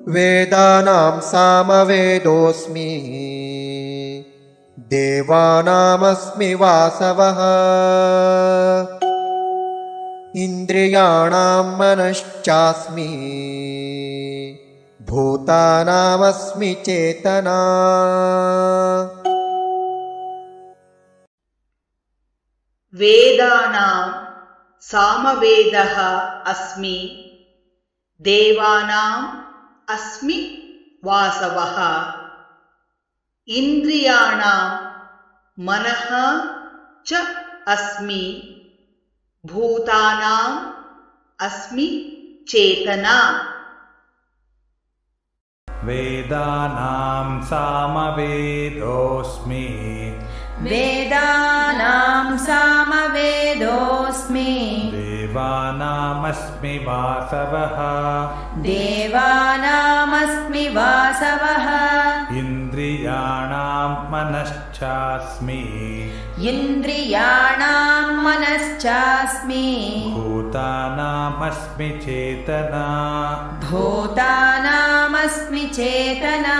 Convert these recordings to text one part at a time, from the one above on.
वेदानां सामवेदोऽस्मि देवानामस्मि वासवः इन्द्रियाणां मनश्चास्मि भूतानामस्मि चेतना। वेदानां सामवेदः अस्मि देवानाम् अस्मि वासवः इन्द्रियाणां मनः च अस्मि भूतानाम् अस्मि चेतना। वेदानां सामवेदोऽस्मि वेदानां सामवेदोऽस्मि देवानामस्मि वासवः देवानामस्मि वासवः इन्द्रियाणां मनश्चास्मि इन्द्रियाणां मनश्चास्मि भूतानामस्मि चेतना भूतानामस्मि चेतना।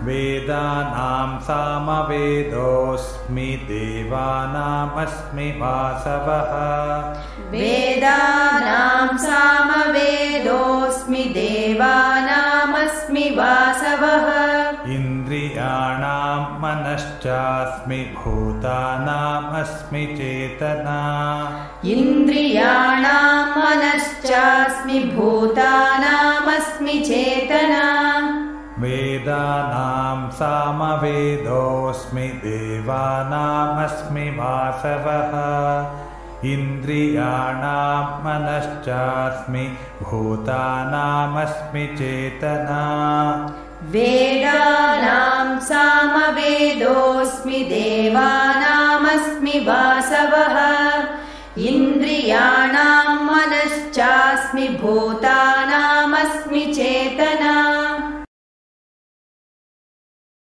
वेदानां सामवेदोऽस्मि देवानामस्मि वासवः वेदानां सामवेदोऽस्मि देवानामस्मि वासवः इन्द्रियाणां मनश्चास्मि भूतानामस्मि चेतना इन्द्रियाणां मनश्चास्मि भूतानामस्मि चेतना। वेदानां सामवेदोऽस्मि देवानामस्मि वासवः इन्द्रियाणां मनश्चास्मि भूतानामस्मि चेतना। वेदानां सामवेदोऽस्मि देवानामस्मि वासवः इन्द्रियाणां मनश्चास्मि भूतानामस्मि चेतना।